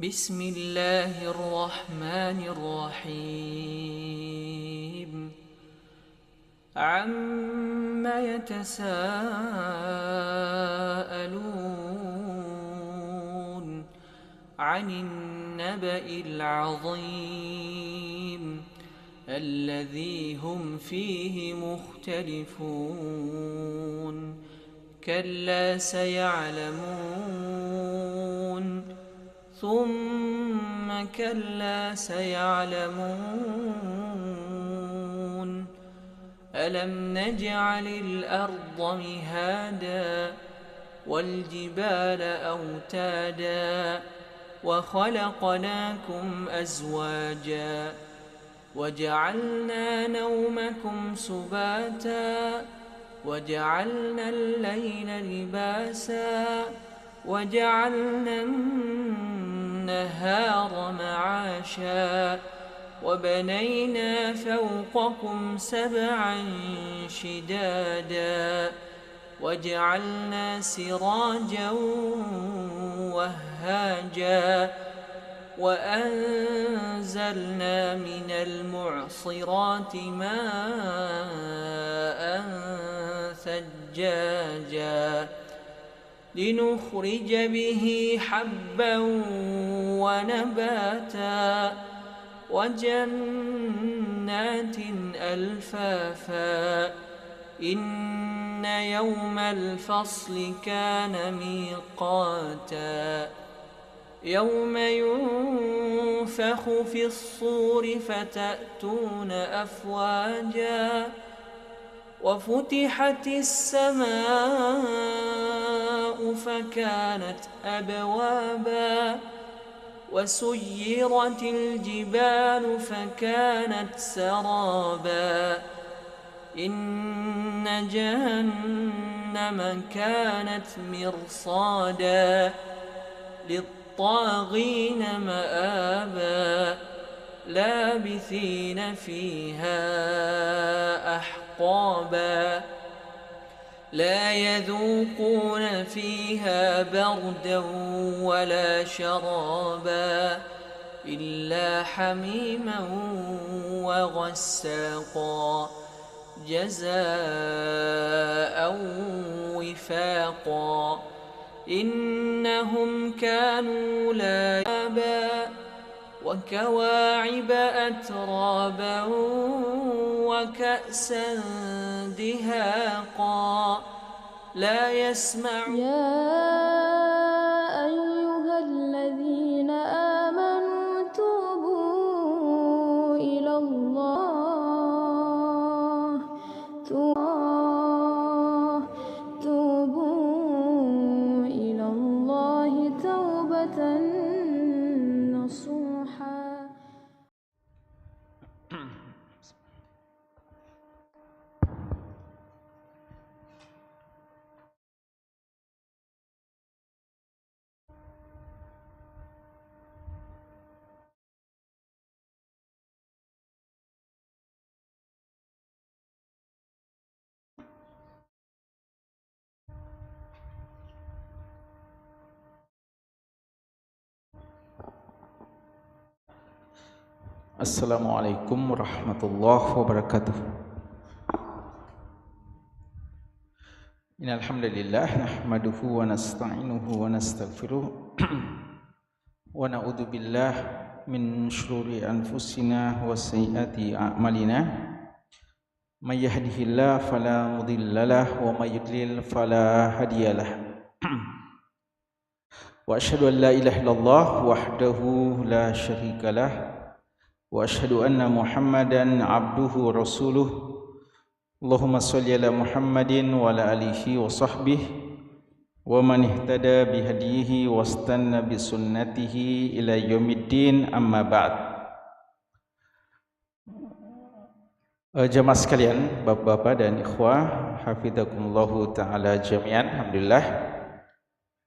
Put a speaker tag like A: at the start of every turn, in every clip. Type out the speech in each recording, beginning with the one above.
A: بسم الله الرحمن الرحيم عم يتساءلون عن النبأ العظيم الذي هم فيه مختلفون كلا سيعلمون ثم كلا سيعلمون ألم نجعل الأرض مهادا والجبال أوتادا وخلقناكم أزواجا وجعلنا نومكم سباتا وجعلنا الليل لباسا وجعلنا النهار معاشا وبنينا فوقكم سبعا شدادا وجعلنا سراجا وهاجا وأنزلنا من المعصرات ماء ثجاجا لنخرج به حبا ونباتا وجنات ألفافا إن يوم الفصل كان ميقاتا يوم ينفخ في الصور فتأتون أفواجا وفتحت السماء فكانت أبوابا وسيرت الجبال فكانت سرابا إن جهنم كانت مرصادا للطاغين مآبا لابثين فيها أحقابا لا يذوقون فيها بردا ولا شرابا إلا حميما وغساقا جزاء وفاقا إنهم كانوا لا يابا وكواعب أترابا وكأسا دهاقا لا يسمعون
B: يا أيها الذين آمنوا توبوا إلى الله توبوا إلى الله توبة نصوحا.
C: Assalamualaikum warahmatullahi wabarakatuh. Innal hamdalillah nahmaduhu wa nasta'inuhu wa nastaghfiruh wa na'udzu billah min shururi anfusina wa sayyiati a'malina may yahdihillahu fala mudhillalah wa may yudlil fala hadiyalah. Wa asyhadu an la ilaha illallah wahdahu la syarikalah wa asyhadu anna Muhammadan abduhu rasuluh. Allahumma shalli ala Muhammadin wa ala alihi wa sahbihi wa man ihtada bihadihi wastanna bi sunnatihi ila yaumiddin, amma ba'd. Jamaah sekalian, bapak-bapak dan ikhwah, hafizakumullahu taala jami'an. Alhamdulillah,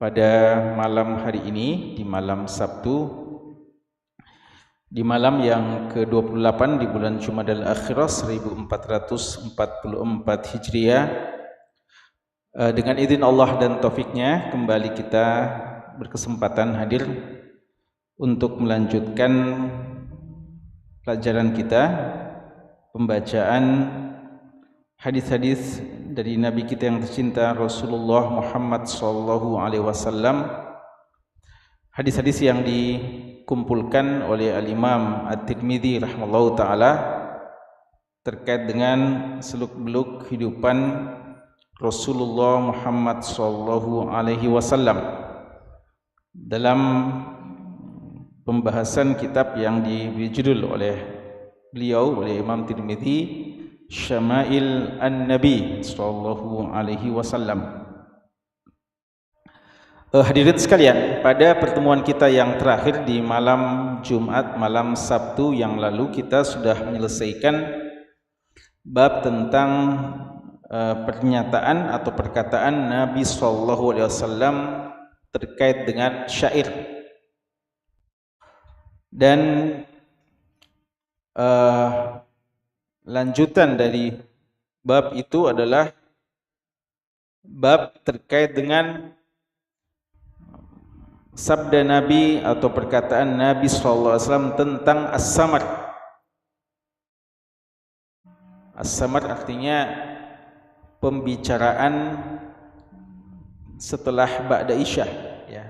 C: pada malam hari ini, di malam Sabtu, di malam yang ke-28 di bulan Jumadal Akhirah 1444 Hijriah, dengan izin Allah dan taufiknya kembali kita berkesempatan hadir untuk melanjutkan pelajaran kita, pembacaan hadis-hadis dari Nabi kita yang tercinta Rasulullah Muhammad SAW. Hadis-hadis yang dikumpulkan oleh Al-Imam At-Tirmidzi rahimahullahu taala terkait dengan seluk-beluk kehidupan Rasulullah Muhammad SAW dalam pembahasan kitab yang diberi judul oleh beliau, oleh Imam Tirmidzi, Syama'il An-Nabi sallallahu alaihi wasallam. Hadirin sekalian, pada pertemuan kita yang terakhir di malam Jumat, malam Sabtu yang lalu, kita sudah menyelesaikan bab tentang pernyataan atau perkataan Nabi sallallahu alaihi wasallam terkait dengan syair. Dan lanjutan dari bab itu adalah bab terkait dengan sabda Nabi atau perkataan Nabi SAW tentang as-samar. As-samar artinya pembicaraan setelah ba'da isya, ya.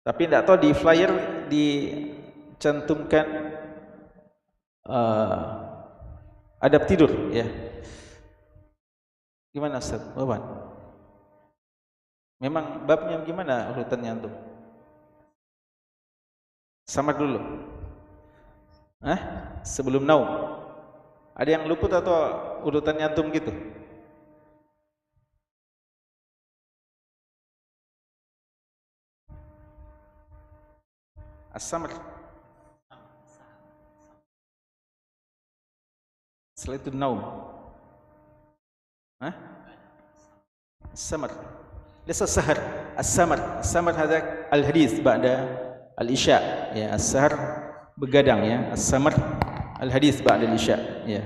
C: Tapi tidak tahu di flyer dicantumkan adab tidur, ya. Gimana Ustaz? Bapak? Memang babnya gimana urutannya antum? Samar dulu. Sebelum naum. Ada yang luput atau urutannya antum gitu? As-samar. Setelah itu naum. As-samar. Lesa sahar. As-samar. As-samar hada al-hadis ba'da al-isya. Ya, as-sahar begadang, ya. As-samar al-hadis ba'da al-isya. Ya.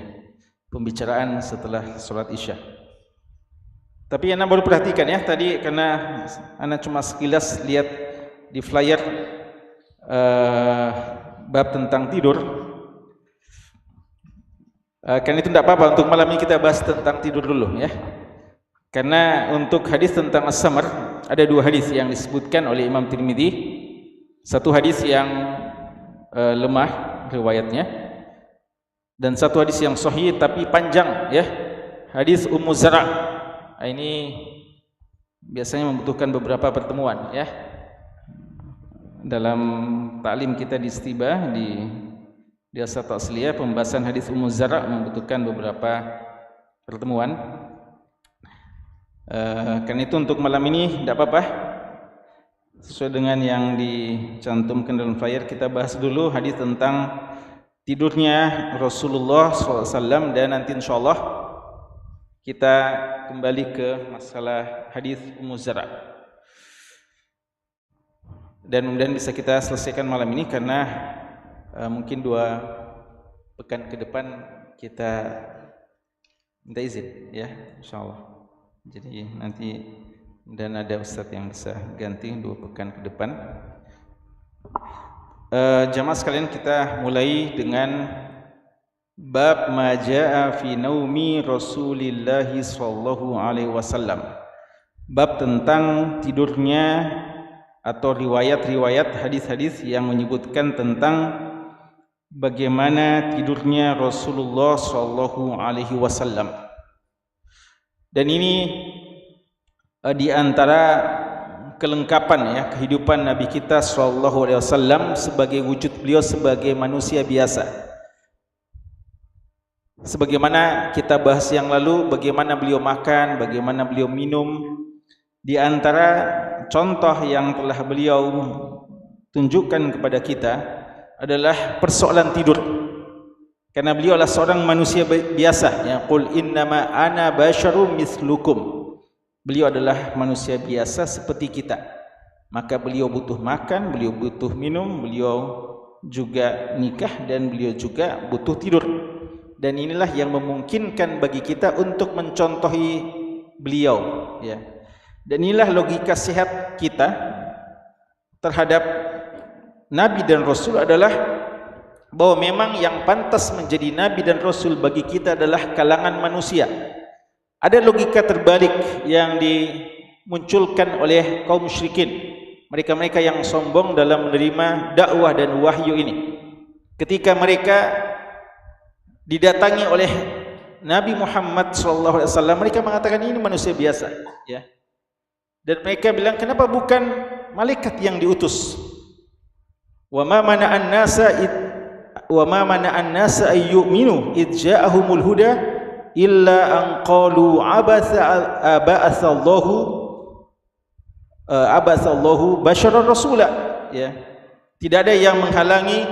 C: Pembicaraan setelah salat isya. Tapi Anda baru perhatikan, ya, tadi karena Anda cuma sekilas lihat di flyer bab tentang tidur. Karena itu tidak apa-apa, untuk malam ini kita bahas tentang tidur dulu, ya. Karena untuk hadis tentang as-samar ada dua hadis yang disebutkan oleh Imam Tirmidzi. Satu hadis yang lemah riwayatnya, dan satu hadis yang sahih tapi panjang, ya. Hadis Ummu Zara'. Ini biasanya membutuhkan beberapa pertemuan, ya. Dalam taklim kita di Istibah di Dirasah Ta'sliyah, pembahasan hadis Ummu Zara' membutuhkan beberapa pertemuan. Karena itu untuk malam ini tidak apa-apa, sesuai dengan yang dicantumkan dalam flyer, kita bahas dulu hadis tentang tidurnya Rasulullah SAW, dan nanti insyaallah kita kembali ke masalah hadis Ummu Zara'. Dan kemudian bisa kita selesaikan malam ini karena mungkin 2 pekan ke depan kita minta izin, ya, insyaallah. Jadi nanti dan ada ustaz yang bisa ganti 2 pekan ke depan. Jamaah sekalian, kita mulai dengan bab ma jaa fi naumi Rasulillah sallallahu alaihi wasallam. Bab tentang tidurnya atau riwayat-riwayat hadis-hadis yang menyebutkan tentang bagaimana tidurnya Rasulullah sallallahu alaihi wasallam. Dan ini di antara kelengkapan, ya, kehidupan Nabi kita sallallahu alaihi wasallam sebagai wujud beliau sebagai manusia biasa. Sebagaimana kita bahas yang lalu, bagaimana beliau makan, bagaimana beliau minum. Di antara contoh yang telah beliau tunjukkan kepada kita adalah persoalan tidur. Karena beliau adalah seorang manusia biasa, ya, qul innama ana basyarum mislukum. Beliau adalah manusia biasa seperti kita. Maka beliau butuh makan, beliau butuh minum, beliau juga nikah, dan beliau juga butuh tidur. Dan inilah yang memungkinkan bagi kita untuk mencontohi beliau, ya. Dan inilah logika sehat kita terhadap nabi dan rasul adalah bahwa memang yang pantas menjadi nabi dan rasul bagi kita adalah kalangan manusia. Ada logika terbalik yang dimunculkan oleh kaum musyrikin, mereka-mereka yang sombong dalam menerima dakwah dan wahyu ini. Ketika mereka didatangi oleh Nabi Muhammad SAW, mereka mengatakan ini manusia biasa, ya. Dan mereka bilang, kenapa bukan malaikat yang diutus? Wa ma mana'an nasa ayyuminu id ja'ahumul huda illa an qalu abathallahu basyarar rasula, ya. Tidak ada yang menghalangi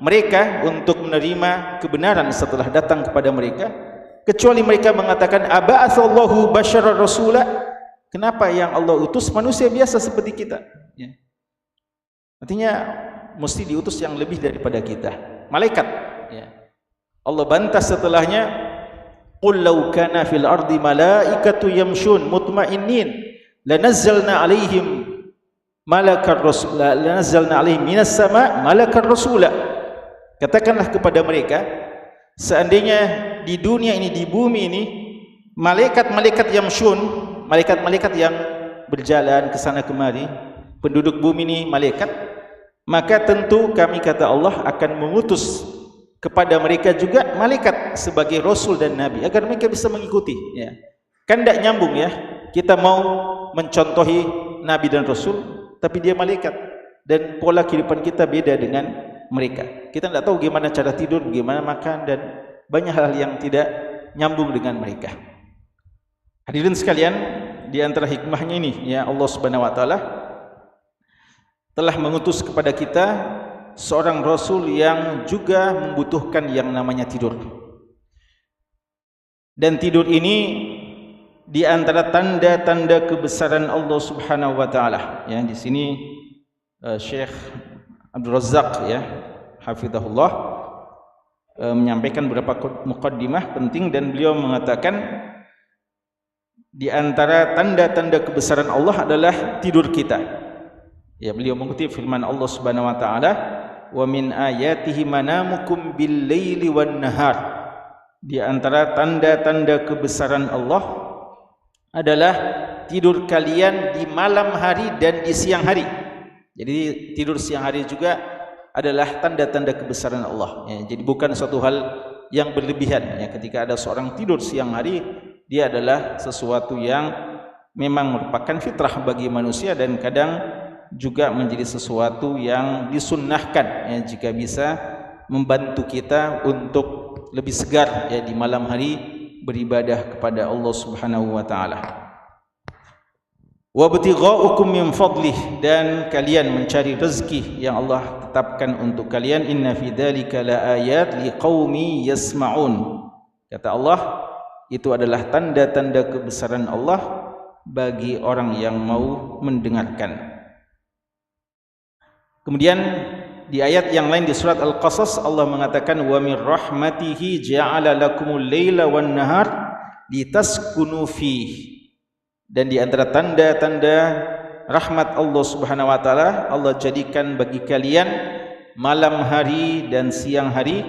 C: mereka untuk menerima kebenaran setelah datang kepada mereka, kecuali mereka mengatakan abathallahu basyarar rasula. Kenapa yang Allah utus manusia biasa seperti kita, ya. Artinya mesti diutus yang lebih daripada kita, malaikat, ya. Allah bantah setelahnya, qul law kana fil ardi malaikatu yamshun mutmainnin lanazzalna alaihim malakar rasula, lanazzalna alaihim minas sama malakar rasula. Katakanlah kepada mereka, seandainya di dunia ini, di bumi ini, malaikat-malaikat yamshun, malaikat-malaikat yang berjalan ke sana kemari, penduduk bumi ini malaikat, maka tentu kami, kata Allah, akan mengutus kepada mereka juga malaikat sebagai rasul dan nabi, agar mereka bisa mengikuti, ya. Kan tidak nyambung, ya. Kita mau mencontohi nabi dan rasul, tapi dia malaikat, dan pola kehidupan kita beda dengan mereka. Kita tidak tahu bagaimana cara tidur, bagaimana makan, dan banyak hal yang tidak nyambung dengan mereka. Hadirin sekalian, di antara hikmahnya ini, ya, Allah Subhanahu wa taala telah mengutus kepada kita seorang rasul yang juga membutuhkan yang namanya tidur. Dan tidur ini di antara tanda-tanda kebesaran Allah Subhanahu wa taala. Ya, di sini Syekh Abdul Razzaq, ya, hafizahullah, menyampaikan beberapa muqaddimah penting, dan beliau mengatakan di antara tanda-tanda kebesaran Allah adalah tidur kita. Ya, beliau mengutip firman Allah Subhanahu wa taala, "Wa min ayatihi manamukum bil-laili wan-nahar." Di antara tanda-tanda kebesaran Allah adalah tidur kalian di malam hari dan di siang hari. Jadi tidur siang hari juga adalah tanda-tanda kebesaran Allah, ya. Jadi bukan suatu hal yang berlebihan, ya. Ketika ada seorang tidur siang hari, dia adalah sesuatu yang memang merupakan fitrah bagi manusia, dan kadang juga menjadi sesuatu yang disunnahkan, ya, jika bisa membantu kita untuk lebih segar, ya, di malam hari beribadah kepada Allah Subhanahu wa taala. Wabtigha'ukum min fadlih, dan kalian mencari rezeki yang Allah tetapkan untuk kalian. Inna fi dzalika laayat liqaumi yasma'un. Kata Allah, itu adalah tanda-tanda kebesaran Allah bagi orang yang mau mendengarkan. Kemudian di ayat yang lain di surat Al-Qasas, Allah mengatakan, wa min rahmatihi ja'ala lakumul laila wan nahar litaskunu fihi. Dan di antara tanda-tanda rahmat Allah Subhanahu wa taala, Allah jadikan bagi kalian malam hari dan siang hari.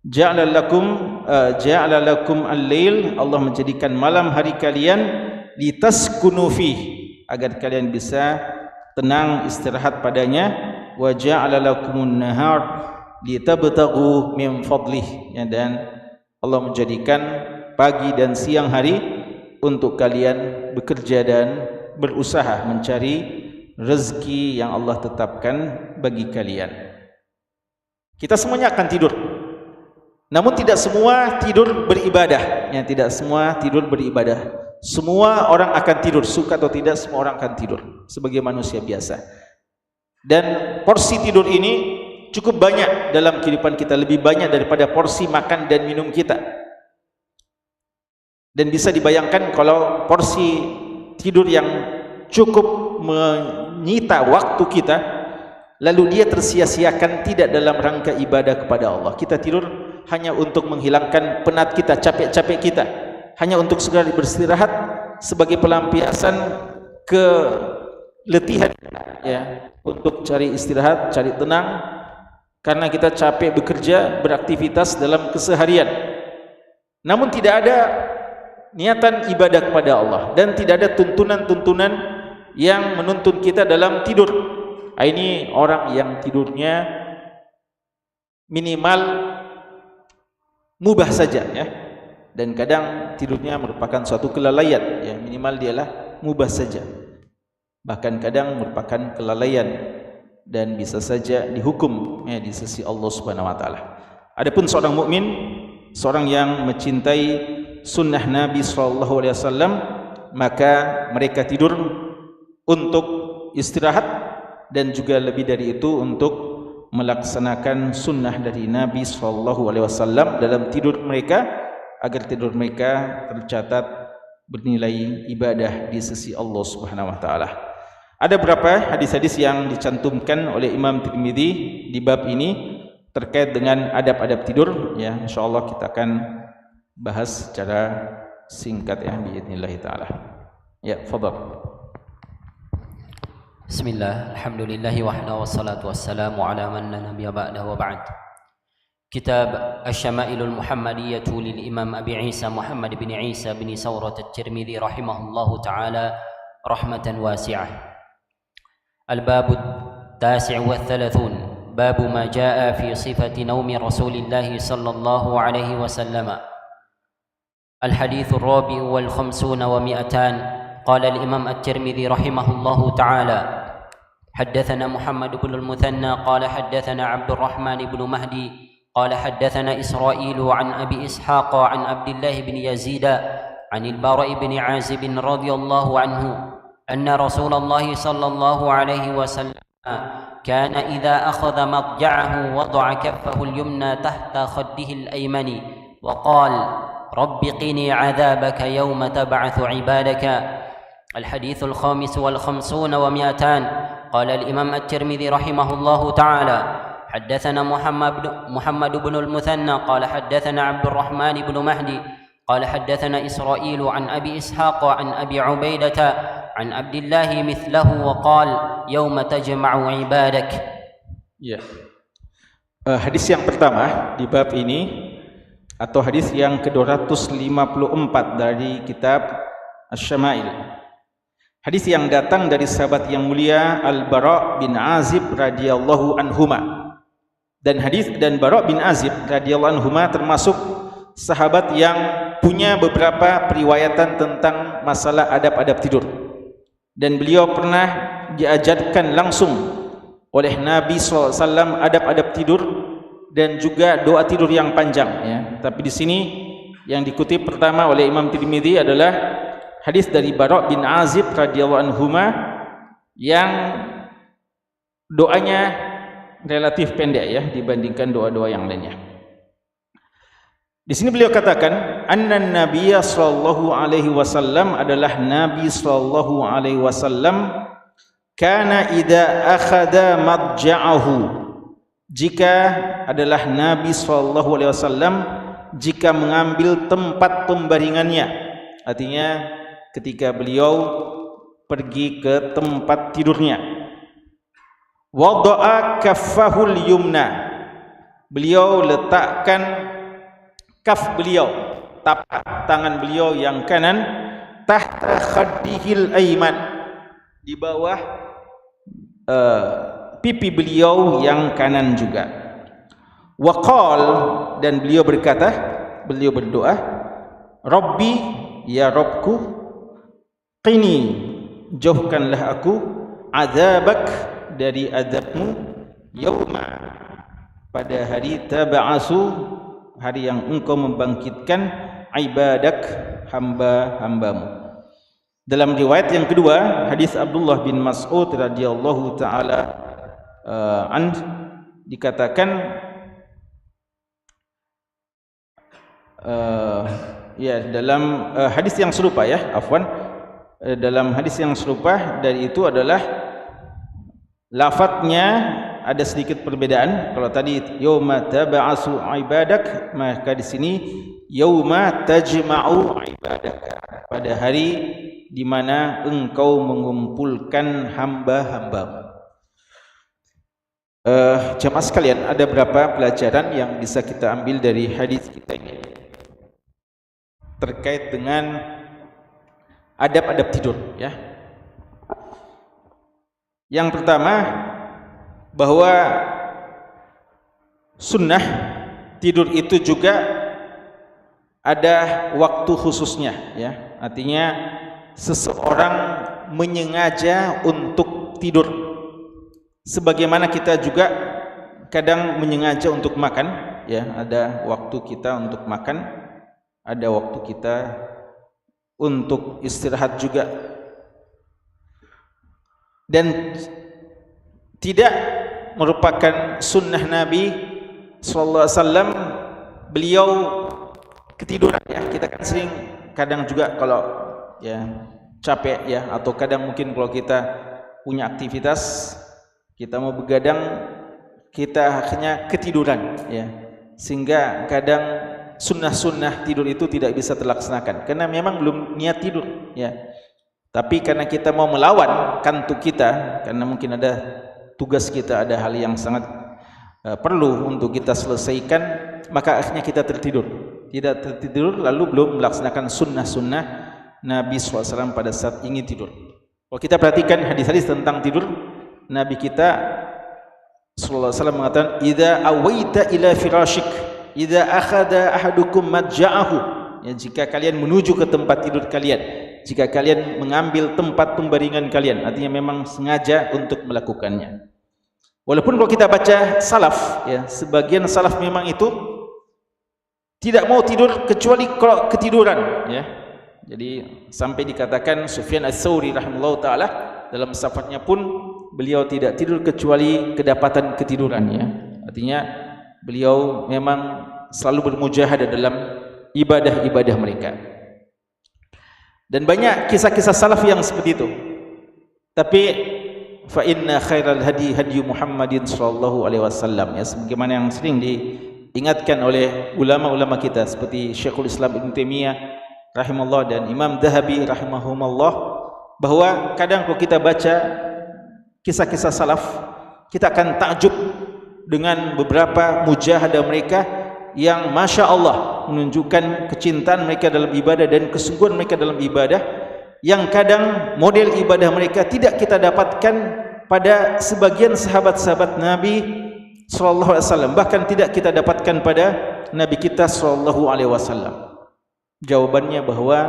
C: Ja'ala lakum al-lail, Allah menjadikan malam hari kalian litaskunu fihi, agar kalian bisa tenang istirahat padanya. Wa ja'ala lakumun nahar litabtaghu min fadlih, ya, dan Allah menjadikan pagi dan siang hari untuk kalian bekerja dan berusaha mencari rezeki yang Allah tetapkan bagi kalian. Kita semuanya akan tidur, namun tidak semua tidur beribadah, ya, tidak semua tidur beribadah. Semua orang akan tidur, suka atau tidak, semua orang akan tidur sebagai manusia biasa. Dan porsi tidur ini cukup banyak dalam kehidupan kita, lebih banyak daripada porsi makan dan minum kita. Dan bisa dibayangkan kalau porsi tidur yang cukup menyita waktu kita, lalu dia tersia-siakan tidak dalam rangka ibadah kepada Allah. Kita tidur hanya untuk menghilangkan penat kita, capek-capek kita, hanya untuk segera beristirahat sebagai pelampiasan letihan ya, untuk cari istirahat, cari tenang, karena kita capek bekerja, beraktivitas dalam keseharian. Namun tidak ada niatan ibadah kepada Allah dan tidak ada tuntunan-tuntunan yang menuntun kita dalam tidur. Ini orang yang tidurnya minimal mubah saja ya. Dan kadang tidurnya merupakan suatu kelalaian ya, minimal dialah mubah saja. Bahkan kadang merupakan kelalaian dan bisa saja dihukum ya di sisi Allah Subhanahu wa taala. Adapun seorang mukmin, seorang yang mencintai sunnah Nabi sallallahu alaihi wasallam, maka mereka tidur untuk istirahat dan juga lebih dari itu untuk melaksanakan sunnah dari Nabi sallallahu alaihi wasallam dalam tidur mereka, agar tidur mereka tercatat bernilai ibadah di sisi Allah Subhanahu wa taala. Ada beberapa hadis-hadis yang dicantumkan oleh Imam Tirmidzi di bab ini terkait dengan adab-adab tidur ya. Insyaallah kita akan bahas secara singkat ya biidznillah taala. Ya, fadhal.
D: Bismillah, alhamdulillah wahda wassalatu wassalamu ala man la nabiyya ba'da wa ba'd. Kitab Asy-Syama'ilul Muhammadiyah lil Imam Abi Isa Muhammad bin Isa bin Sawrat At-Tirmidzi rahimahullahu taala rahmatan wasi'ah. Al-bab at-tasi' wa thalathun, bab ma jaa'a fi sifati naumi Rasulillah sallallahu alaihi wasallam. Al-hadits ar-rabi' wal khamsun wa mi'atan. Qala al-Imam At-Tirmidzi rahimahullahu taala حدثنا محمد بن المثنى قال حدثنا عبد الرحمن بن مهدي قال حدثنا إسرائيل عن أبي إسحاق عن عبد الله بن يزيد عن البراء بن عازب رضي الله عنه أن رسول الله صلى الله عليه وسلم كان إذا أخذ مضجعه وضع كفه اليمنى تحت خده الأيمن وقال رب قني عذابك يوم تبعث عبادك. الحديث الخامس والخمسون ومئتان. قال الإمام الترمذي رحمه الله تعالى حدثنا محمد بن المثنى قال حدثنا عبد الرحمن بن مهدي قال حدثنا إسرائيل عن أبي إسحاق عن أبي عبيدة عن عبد الله مثله وقال يوم تجمع عبادك.
C: Ya. Hadis yang pertama di bab ini atau hadis yang ke-254 dari kitab Asy-Syama'il. Hadis yang datang dari sahabat yang mulia Al-Bara' bin Azib radhiyallahu anhuma. Dan Bara' bin Azib radhiyallahu anhuma termasuk sahabat yang punya beberapa periwayatan tentang masalah adab-adab tidur. Dan beliau pernah diajarkan langsung oleh Nabi SAW adab-adab tidur dan juga doa tidur yang panjang ya. Tapi di sini yang dikutip pertama oleh Imam Tirmidzi adalah hadis dari Bara' bin Azib radhiyallahu anhuma yang doanya relatif pendek ya dibandingkan doa-doa yang lainnya. Di sini beliau katakan annan nabiyya sallallahu alaihi wasallam adalah Nabi sallallahu alaihi wasallam kana idza akhadha madja'ahu, jika adalah Nabi sallallahu alaihi wasallam jika mengambil tempat pembaringannya, artinya ketika beliau pergi ke tempat tidurnya. Wada'a kaffahul yumna, beliau letakkan kaf beliau, tapak tangan beliau yang kanan, tahta khaddihil ayman, di bawah pipi beliau yang kanan juga. Waqal, dan beliau berkata, beliau berdoa, Rabbi, ya Rabbku, qini, jauhkanlah aku, azabak, dari azabmu, yauma, pada hari tab'asu, hari yang engkau membangkitkan, ibadak, hamba-hambamu. Dalam riwayat yang kedua, hadis Abdullah bin Mas'ud radhiyallahu taala dikatakan dalam hadis yang serupa ya, dalam hadis yang serupa dari itu adalah lafadznya ada sedikit perbedaan. Kalau tadi yauma tab'asu ibadak, maka di sini yauma tajma'u ibadak, pada hari di mana engkau mengumpulkan hamba-hambamu. Jamaah sekalian, ada beberapa pelajaran yang bisa kita ambil dari hadis kita ini terkait dengan adab-adab tidur, ya. Yang pertama, bahwa sunnah tidur itu juga ada waktu khususnya, ya. Artinya seseorang menyengaja untuk tidur. Sebagaimana kita juga kadang menyengaja untuk makan, ya, ada waktu kita untuk makan, ada waktu kita untuk istirahat juga. Dan tidak merupakan sunnah Nabi sallallahu alaihi wasallam beliau ketiduran, ya. Kita kan sering kadang juga kalau ya capek, ya, atau kadang mungkin kalau kita punya aktivitas, kita mau begadang, kita akhirnya ketiduran, ya, sehingga kadang sunnah-sunnah tidur itu tidak bisa terlaksanakan karena memang belum niat tidur, ya. Tapi karena kita mau melawan kantuk kita, karena mungkin ada tugas kita, ada hal yang sangat perlu untuk kita selesaikan, maka akhirnya kita tertidur. Tidak tertidur lalu belum melaksanakan sunnah-sunnah Nabi SAW pada saat ingin tidur. Kalau kita perhatikan hadis-hadis tentang tidur, Nabi kita sallallahu alaihi wasallam mengatakan, "Idza awaita ila firashik, idza akhadha ahadukum madja'ahu." Ya, jika kalian menuju ke tempat tidur kalian, jika kalian mengambil tempat pembaringan kalian, artinya memang sengaja untuk melakukannya. Walaupun kalau kita baca salaf, ya, sebagian salaf memang itu tidak mau tidur kecuali kalau ketiduran, ya. Jadi sampai dikatakan Sufyan Ats-Tsauri rahimahullahu taala dalam safatnya pun beliau tidak tidur kecuali kedapatan ketiduran, ya. Artinya beliau memang selalu bermujahadah dalam ibadah-ibadah mereka. Dan banyak kisah-kisah salaf yang seperti itu. Tapi fa inna khairal hadi hadi Muhammadin sallallahu alaihi wasallam, ya, sebagaimana yang sering diingatkan oleh ulama-ulama kita seperti Syekhul Islam Ibnu Taimiyah rahimahullah dan Imam Dzahabi rahimahumullah, bahwa kadang kalau kita baca kisah-kisah salaf, kita akan takjub dengan beberapa mujahadah mereka yang Masya Allah menunjukkan kecintaan mereka dalam ibadah dan kesungguhan mereka dalam ibadah, yang kadang model ibadah mereka tidak kita dapatkan pada sebagian sahabat-sahabat Nabi sallallahu alaihi wasallam, bahkan tidak kita dapatkan pada Nabi kita sallallahu alaihi wasallam. Jawabannya bahwa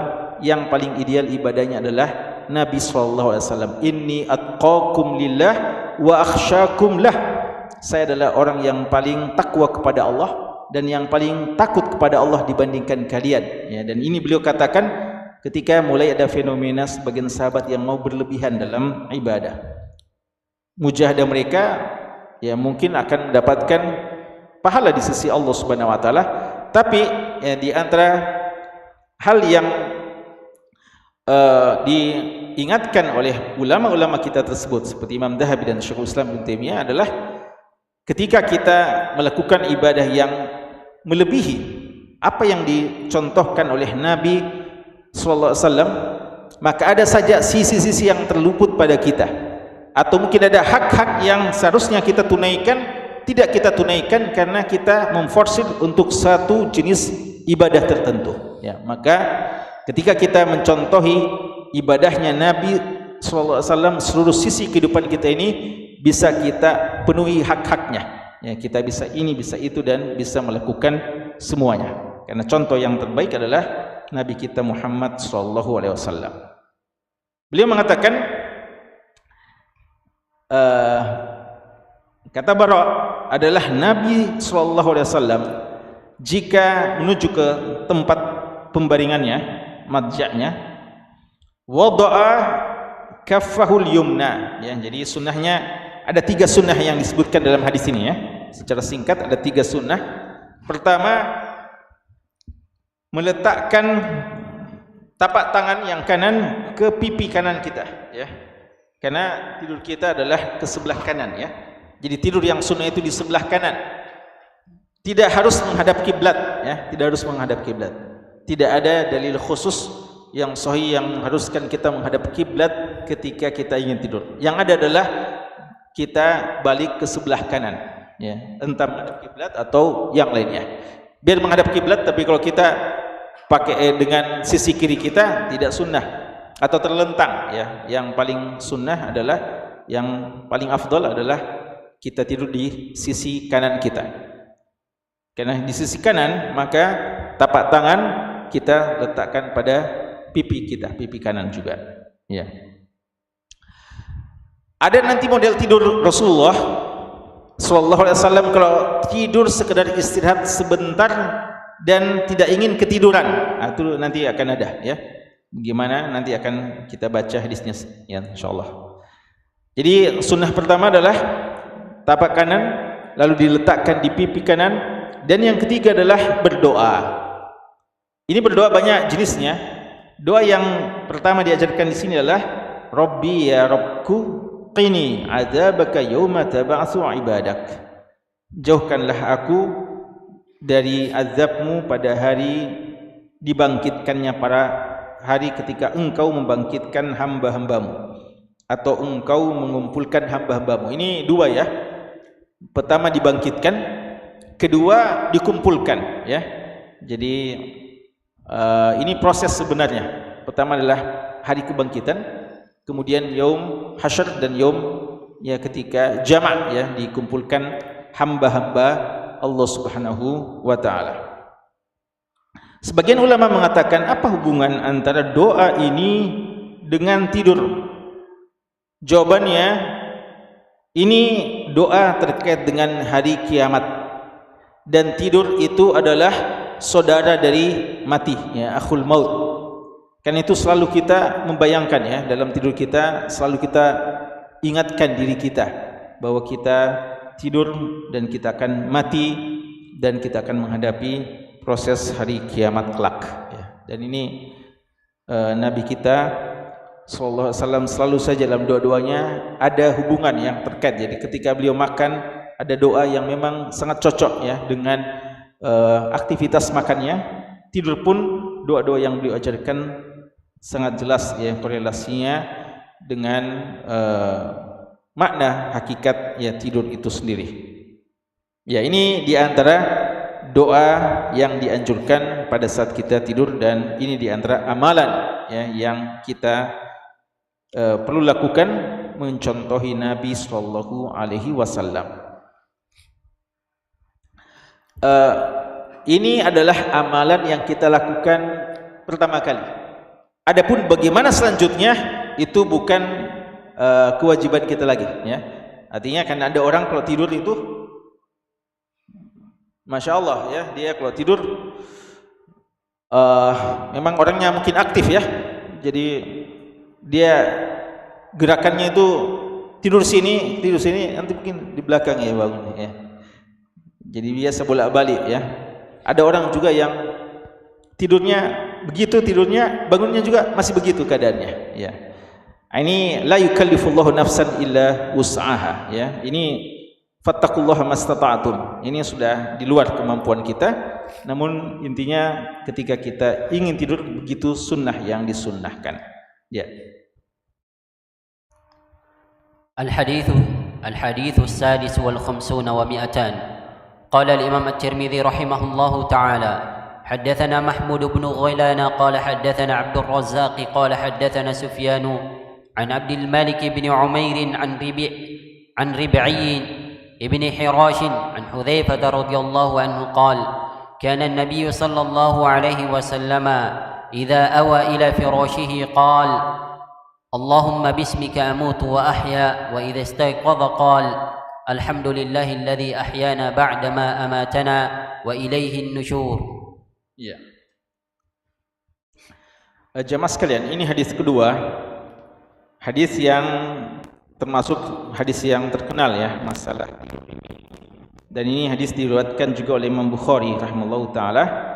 C: yang paling ideal ibadahnya adalah Nabi sallallahu alaihi wasallam. Inni atqakum lillah wa akhsyakum lah. Saya adalah orang yang paling takwa kepada Allah dan yang paling takut kepada Allah dibandingkan kalian, ya. Dan ini beliau katakan ketika mulai ada fenomena sebagian sahabat yang mau berlebihan dalam ibadah. Mujahadah mereka, ya, mungkin akan mendapatkan pahala di sisi Allah Subhanahu wa taala, tapi ya, di antara hal yang diingatkan oleh ulama-ulama kita tersebut seperti Imam Dzahabi dan Syekhul Islam Ibnu Taimiyah adalah ketika kita melakukan ibadah yang melebihi apa yang dicontohkan oleh Nabi sallallahu alaihi wasallam, maka ada saja sisi-sisi yang terluput pada kita, atau mungkin ada hak-hak yang seharusnya kita tunaikan tidak kita tunaikan karena kita memforsir untuk satu jenis ibadah tertentu, ya. Maka ketika kita mencontohi ibadahnya Nabi sallallahu alaihi wasallam, seluruh sisi kehidupan kita ini bisa kita penuhi hak-haknya, ya. Kita bisa ini, bisa itu, dan bisa melakukan semuanya. Karena contoh yang terbaik adalah Nabi kita Muhammad sallallahu alaihi wasallam. Beliau mengatakan, kata Bara adalah Nabi sallallahu alaihi wasallam jika menuju ke tempat pembaringannya, madja'nya, wada'a kaffahul yumna, ya. Jadi sunnahnya ada 3 sunnah yang disebutkan dalam hadis ini, ya. Secara singkat ada 3 sunnah. Pertama, meletakkan tapak tangan yang kanan ke pipi kanan kita, ya. Karena tidur kita adalah ke sebelah kanan, ya. Jadi tidur yang sunnah itu di sebelah kanan. Tidak harus menghadap kiblat, ya. Tidak harus menghadap kiblat. Tidak ada dalil khusus yang sahih yang mengharuskan kita menghadap kiblat ketika kita ingin tidur. Yang ada adalah kita balik ke sebelah kanan, ya, entah menghadap kiblat atau yang lainnya. Biar menghadap kiblat, tapi kalau kita pakai dengan sisi kiri kita tidak sunnah atau terlentang, ya. Yang paling sunnah adalah, yang paling afdal adalah kita tidur di sisi kanan kita. Karena di sisi kanan, maka tapak tangan kita letakkan pada pipi kita, pipi kanan juga, ya. Ada nanti model tidur Rasulullah sallallahu alaihi wasallam kalau tidur sekedar istirahat sebentar dan tidak ingin ketiduran. Nah, itu nanti akan ada, ya. Gimana nanti akan kita baca hadisnya, ya, insyaallah. Jadi sunnah pertama adalah tapak kanan lalu diletakkan di pipi kanan, dan yang ketiga adalah berdoa. Ini berdoa banyak jenisnya. Doa yang pertama diajarkan di sini adalah Rabbi ya Rabbku qini adzabaka yauma tab'atsu ibadak. Jauhkanlah aku dari azabmu pada hari dibangkitkannya para hari ketika engkau membangkitkan hamba-hambamu atau engkau mengumpulkan hamba-hambamu. Ini dua, ya. Pertama dibangkitkan, kedua dikumpulkan, ya. Jadi ini proses sebenarnya. Pertama adalah hari kebangkitan, kemudian yaum hasyr dan yaum, ya, ketika jamak, ya, dikumpulkan hamba-hamba Allah Subhanahu wa taala. Sebagian ulama mengatakan, apa hubungan antara doa ini dengan tidur? Jawabannya, ini doa terkait dengan hari kiamat, dan tidur itu adalah saudara dari mati, ya, akhul maut. Kan itu selalu kita membayangkan, ya, dalam tidur kita selalu kita ingatkan diri kita bahwa kita tidur dan kita akan mati dan kita akan menghadapi proses hari kiamat kelak, ya. Dan ini Nabi kita sallallahu alaihi wasallam selalu saja dalam doa-doanya ada hubungan yang terkait. Jadi ketika beliau makan ada doa yang memang sangat cocok, ya, dengan aktivitas makannya. Tidur pun doa-doa yang beliau ajarkan sangat jelas, ya, korelasinya dengan makna hakikat, ya, tidur itu sendiri. Ya, ini diantara doa yang dianjurkan pada saat kita tidur, dan ini diantara amalan, ya, yang kita perlu lakukan mencontohi Nabi sallallahu alaihi wasallam. Ini adalah amalan yang kita lakukan pertama kali. Adapun bagaimana selanjutnya itu bukan kewajiban kita lagi, ya. Artinya kan ada orang kalau tidur itu, masya Allah, ya, dia kalau tidur memang orangnya mungkin aktif, ya. Jadi dia gerakannya itu tidur sini, nanti mungkin di belakang, ya, bangun, ya. Jadi biasa bolak-balik, ya. Ada orang juga yang tidurnya begitu, tidurnya bangunnya juga masih begitu keadaannya, ya. Ini la yukallifullahu nafsan illa wus'aha, ya. Ini fattaqullaha mastata'tum. Ini sudah di luar kemampuan kita. Namun intinya ketika kita ingin tidur, begitu sunnah yang disunnahkan, ya.
D: الحديث السادس والخمسون ومئتان. قال الإمام الترمذي رحمه الله تعالى: حدثنا محمود بن غيلان قال حدثنا عبد الرزاق قال حدثنا سفيان عن عبد الملك بن عمير عن ربعي بن حراش عن حذيفة رضي الله عنه قال: كان النبي صلى الله عليه وسلم إذا أوى إلى فراشه قال: اللهم باسمك أموت وأحيا. وإذا استيقظ قال: الحمد لله الذي أحيانا بعدما أماتنا وإليه النشور.
C: Ya. Jamaah sekalian, ini hadis kedua, hadis yang termasuk hadis yang terkenal, ya, masalah. Dan ini hadis diriwayatkan juga oleh Imam Bukhari rahimallahu taala.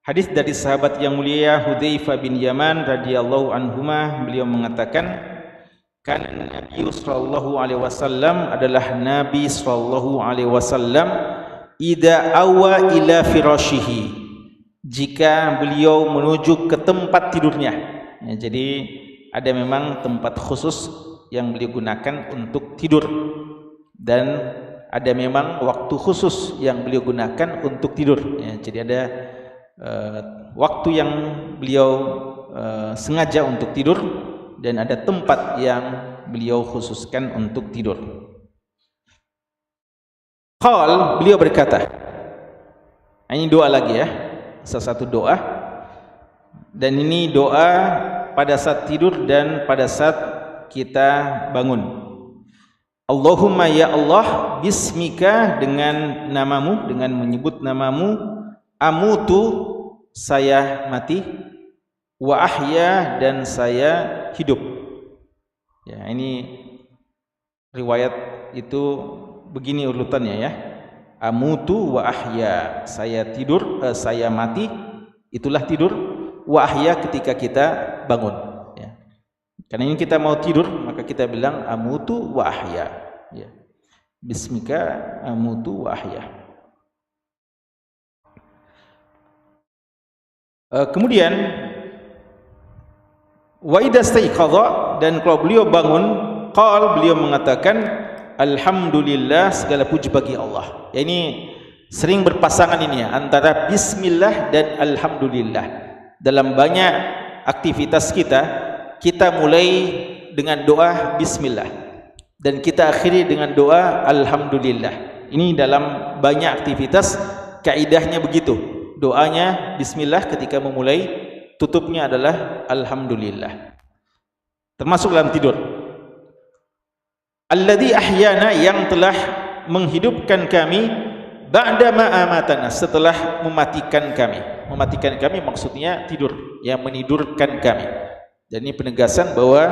C: Hadis dari sahabat yang mulia Hudzaifah bin Yaman radhiyallahu anhuma, beliau mengatakan, kan Nabi sallallahu alaihi wasallam adalah Nabi sallallahu alaihi wasallam idza awa ila firashihi, jika beliau menuju ke tempat tidurnya. Ya, jadi ada memang tempat khusus yang beliau gunakan untuk tidur, dan ada memang waktu khusus yang beliau gunakan untuk tidur. Ya, jadi ada waktu yang beliau sengaja untuk tidur, dan ada tempat yang beliau khususkan untuk tidur. Qal, beliau berkata, ini doa lagi ya, salah satu doa, dan ini doa pada saat tidur dan pada saat kita bangun. Allahumma ya Allah, bismika, dengan namamu, dengan menyebut namamu, amutu, saya mati, wa ahya, dan saya hidup. Ya, ini riwayat itu begini urutannya ya. Amutu wa ahya, saya tidur, saya mati, itulah tidur. Wa ahya, ketika kita bangun. Ya. Karena ini kita mau tidur, maka kita bilang amutu wa ahya. Ya. Bismika amutu wa ahya. Kemudian wa idza staiqadha, dan kalau beliau bangun, qal, beliau mengatakan alhamdulillah, segala puji bagi Allah. Ya, ini sering berpasangan ini ya, antara bismillah dan alhamdulillah. Dalam banyak aktivitas kita mulai dengan doa bismillah dan kita akhiri dengan doa alhamdulillah. Ini dalam banyak aktivitas kaidahnya begitu. Doanya bismillah ketika memulai, tutupnya adalah alhamdulillah. Termasuk dalam tidur. Alladzi ahyana, yang telah menghidupkan kami, ba'da ma amatana, setelah mematikan kami. Mematikan kami maksudnya tidur, yang menidurkan kami. Dan ini penegasan bahwa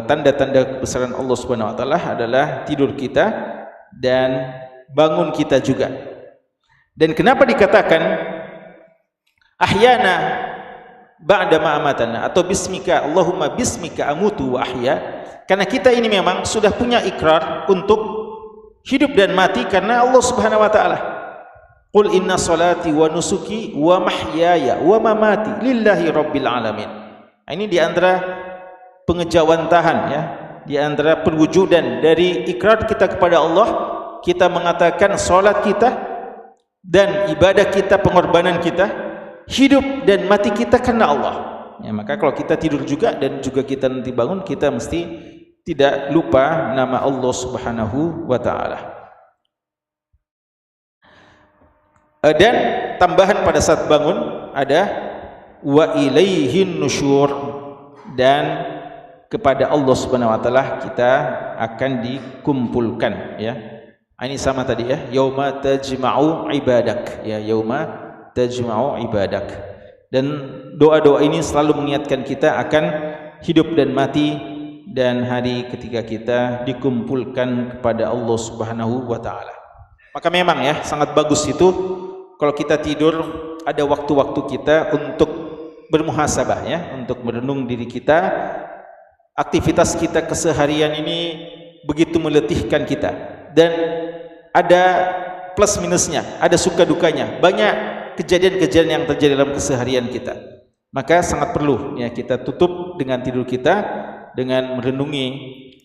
C: tanda-tanda kebesaran Allah Subhanahu wa taala adalah tidur kita dan bangun kita juga. Dan kenapa dikatakan ahyana ba'da ma amatana atau bismika, Allahumma bismika amutu wa ahya? Karena kita ini memang sudah punya ikrar untuk hidup dan mati karena Allah Subhanahu wa taala. Qul inna salati wa nusuki wa mahyaya wa mamati lillahi rabbil alamin. Ini di antara pengejawantahan ya, di antara perwujudan dari ikrar kita kepada Allah. Kita mengatakan salat kita dan ibadah kita, pengorbanan kita, hidup dan mati kita karena Allah. Ya, maka kalau kita tidur juga dan juga kita nanti bangun, kita mesti tidak lupa nama Allah Subhanahu wa taala. Dan tambahan pada saat bangun ada wa ilaihin nusyur, dan kepada Allah Subhanahu wa taala kita akan dikumpulkan ya. Ini sama tadi ya, yauma tajma'u ibadak ya, yauma tajma'u ibadak. Dan doa-doa ini selalu mengingatkan kita akan hidup dan mati dan hari ketika kita dikumpulkan kepada Allah Subhanahu wa taala. Maka memang ya sangat bagus itu kalau kita tidur ada waktu-waktu kita untuk bermuhasabah ya, untuk merenung diri kita. Aktivitas kita keseharian ini begitu meletihkan kita dan ada plus minusnya, ada suka dukanya, banyak kejadian-kejadian yang terjadi dalam keseharian kita. Maka sangat perlu ya kita tutup dengan tidur kita dengan merenungi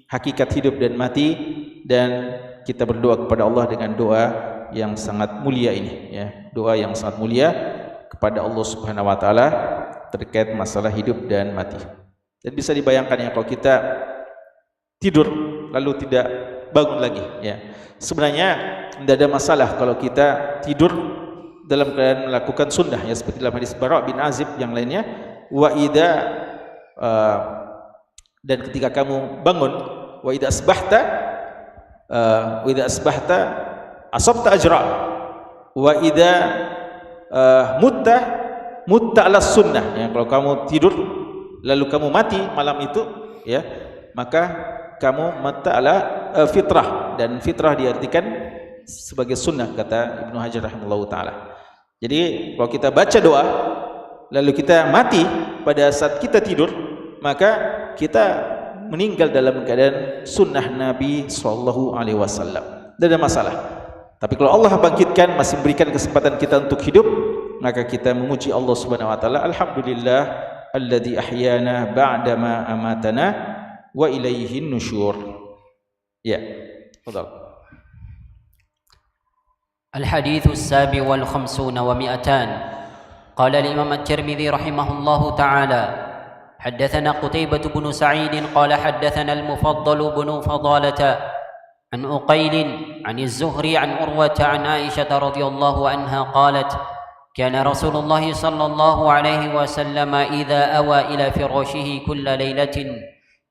C: hakikat hidup dan mati, dan kita berdoa kepada Allah dengan doa yang sangat mulia ini ya, doa yang sangat mulia kepada Allah Subhanahu wa taala terkait masalah hidup dan mati. Dan bisa dibayangkan ya kalau kita tidur lalu tidak bangun lagi ya. Sebenarnya tidak ada masalah kalau kita tidur dalam keadaan melakukan sunnah ya, seperti dalam hadis Bara' bin Azib yang lainnya, wa idza dan ketika kamu bangun, wa idza asbahta asabta ajra, wa idza mutta ala sunnah ya, kalau kamu tidur lalu kamu mati malam itu ya, maka kamu mata ala fitrah, dan fitrah diartikan sebagai sunnah kata Ibnu Hajar rahimahullahu taala. Jadi kalau kita baca doa lalu kita mati pada saat kita tidur, maka kita meninggal dalam keadaan sunnah Nabi sallallahu alaihi wasallam. Tidak ada masalah. Tapi kalau Allah bangkitkan, masih memberikan kesempatan kita untuk hidup, maka kita memuji Allah Subhanahu wa taala, alhamdulillah alladzi ahyana ba'dama amatana wa ilaihin nusyur. Ya, tafadhal.
D: الحديث السابع والخمسون ومئتان. قال الإمام الترمذي رحمه الله تعالى: حدثنا قتيبة بن سعيد قال حدثنا المفضل بن فضالة عن أقيل عن الزهري عن عروة عن عائشة رضي الله عنها قالت: كان رسول الله صلى الله عليه وسلم إذا أوى إلى فراشه كل ليلة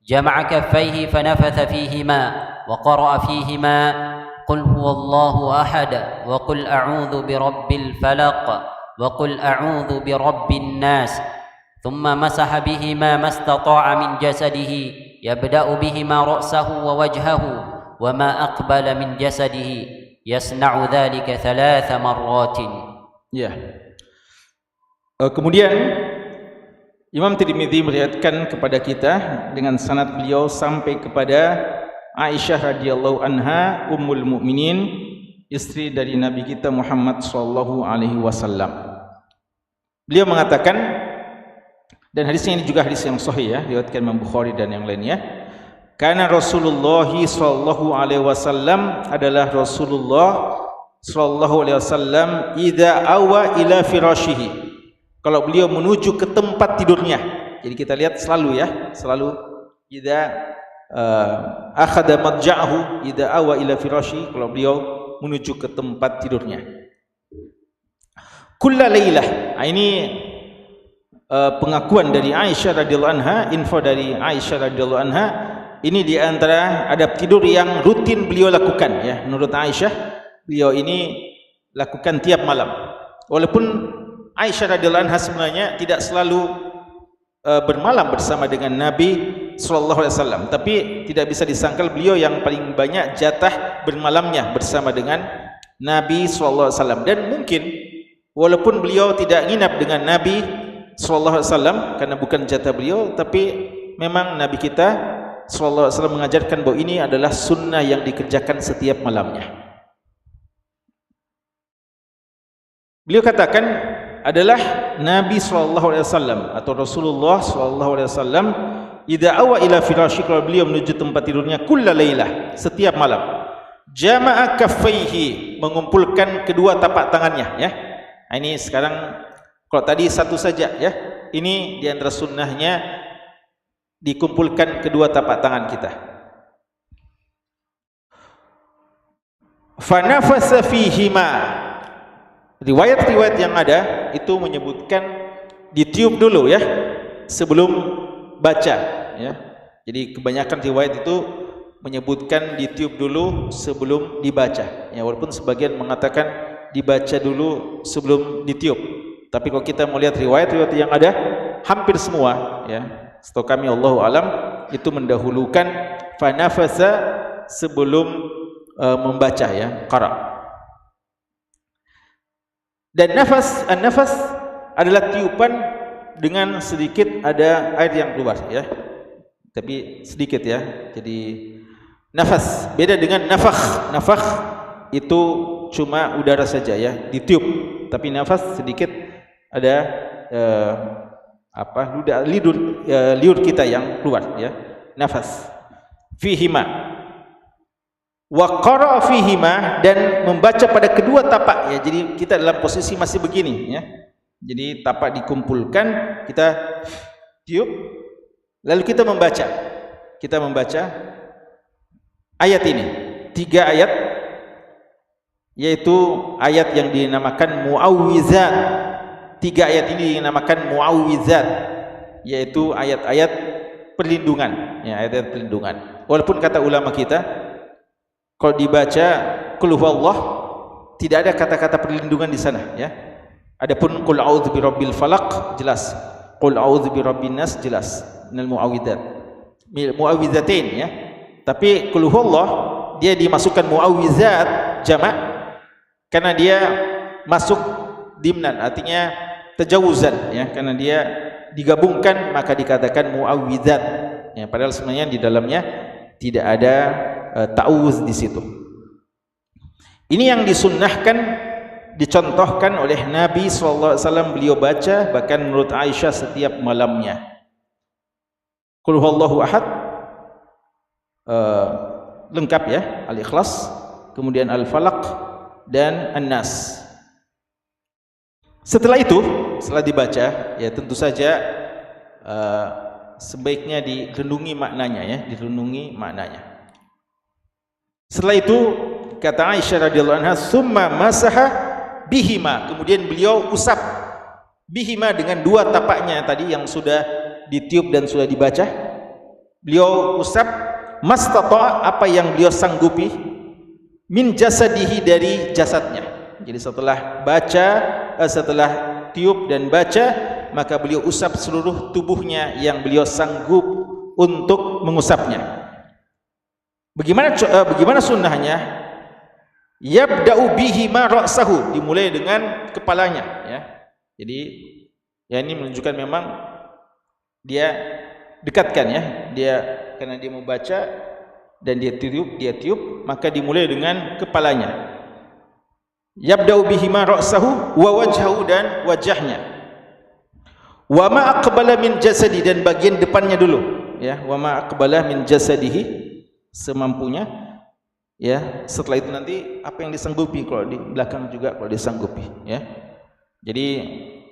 D: جمع كفيه فنفث فيهما وقرأ فيهما: قل هو الله أحد وقل أعوذ برب الفلق وقل أعوذ برب الناس، ثم مسح بهما ما استطاع من جسده يبدأ بهما رأسه ووجهه وما أقبل من جسده يصنع ذلك 3 مرات.
C: Ya. Kemudian Imam Tirmidzi meriwayatkan kepada kita dengan sanad beliau sampai kepada Aisyah radhiyallahu anha, ummul mukminin, istri dari Nabi kita Muhammad sallallahu alaihi wasallam. Beliau mengatakan, dan hadisnya ini juga hadis yang sahih ya, diriwayatkan Imam Bukhari dan yang lainnya. Karena Rasulullah sallallahu alaihi wasallam adalah Rasulullah sallallahu alaihi wasallam idza awa ila firashihi. Kalau beliau menuju ke tempat tidurnya. Jadi kita lihat selalu ya, selalu idza akhadha madja'ahu idza awa ila firashi, kalau beliau menuju ke tempat tidurnya. Kulla lailah. Ini pengakuan dari Aisyah radhiyallahu anha, info dari Aisyah radhiyallahu anha. Ini di antara adab tidur yang rutin beliau lakukan ya. Menurut Aisyah, beliau ini lakukan tiap malam. Walaupun Aisyah radhiyallahu anha sebenarnya tidak selalu bermalam bersama dengan Nabi sallallahu alaihi wasallam, tapi tidak bisa disangkal beliau yang paling banyak jatah bermalamnya bersama dengan Nabi sallallahu alaihi wasallam. Dan mungkin walaupun beliau tidak nginap dengan Nabi sallallahu alaihi wasallam karena bukan jatah beliau, tapi memang Nabi kita sallallahu alaihi wasallam mengajarkan bahwa ini adalah sunnah yang dikerjakan setiap malamnya. Beliau katakan adalah Nabi sallallahu alaihi wasallam atau Rasulullah sallallahu alaihi wasallam idza awa ila firasyi, kalau beliau menuju tempat tidurnya, kulla lailah, setiap malam, jama'a kaffaihi, mengumpulkan kedua tapak tangannya ya. Nah, ini sekarang kalau tadi satu saja ya, ini di antara sunnahnya dikumpulkan kedua tapak tangan kita. Fa nafasa fihima. Riwayat-riwayat yang ada itu menyebutkan ditiup dulu ya sebelum baca ya. Jadi kebanyakan riwayat itu menyebutkan ditiup dulu sebelum dibaca ya, walaupun sebagian mengatakan dibaca dulu sebelum ditiup. Tapi kalau kita melihat riwayat-riwayat yang ada, hampir semua ya, setahu kami Allahu alam, itu mendahulukan fanafasa sebelum membaca ya, qara. Dan an-nafas adalah tiupan dengan sedikit ada air yang keluar ya, tapi sedikit ya. Jadi nafas beda dengan nafakh. Nafakh itu cuma udara saja ya, ditiup, tapi nafas sedikit ada liur kita yang keluar ya, nafas. Fihima wa qara'a fihima, dan membaca pada kedua tapak ya. Jadi kita dalam posisi masih begini ya. Jadi tapak dikumpulkan, kita tiup, lalu kita membaca. Kita membaca ayat ini, 3 ayat, yaitu ayat yang dinamakan muawwizat. 3 ayat ini dinamakan muawwizat, yaitu ayat-ayat perlindungan ya, ayat-ayat perlindungan. Walaupun kata ulama kita, kalau dibaca qul huwallah tidak ada kata-kata perlindungan di sana ya. Adapun qul a'udzu birabbil falaq jelas, qul a'udzu birabbin nas jelas, minal muawwizatain ya. Tapi qul huwallah dia dimasukkan muawwizat jamak karena dia masuk dimnan, artinya tajawuzan ya, karena dia digabungkan maka dikatakan muawwizat ya, padahal sebenarnya di dalamnya tidak ada ta'awuz di situ. Ini yang disunnahkan dicontohkan oleh Nabi SAW, beliau baca bahkan menurut Aisyah setiap malamnya. Qul huwallahu ahad, lengkap ya, Al-Ikhlas, kemudian Al-Falaq dan An-Nas. Setelah itu, setelah dibaca, ya tentu saja sebaiknya direnungi maknanya ya, direnungi maknanya. Setelah itu kata Aisyah radhiyallahu anha, summa masaha bihima, kemudian beliau usap bihima dengan dua tapaknya tadi yang sudah ditiup dan sudah dibaca. Beliau usap mastata, apa yang beliau sanggupi, min jasadihi, dari jasadnya. Jadi setelah baca, setelah tiup dan baca, maka beliau usap seluruh tubuhnya yang beliau sanggup untuk mengusapnya. Bagaimana sunnahnya? Yabda'u bihima ra'sahu, dimulai dengan kepalanya ya. Jadi ya ini menunjukkan memang dia dekatkan ya, dia karena dia mau baca dan dia tiup, maka dimulai dengan kepalanya. Yabda'u bihima ra'sahu wa wajhahu, dan wajahnya. Wa ma aqbala min jasadi, dan bagian depannya dulu ya. Wa ma aqbala min jasadihi, semampunya ya. Setelah itu nanti apa yang disanggupi, kalau di belakang juga kalau disanggupi ya. Jadi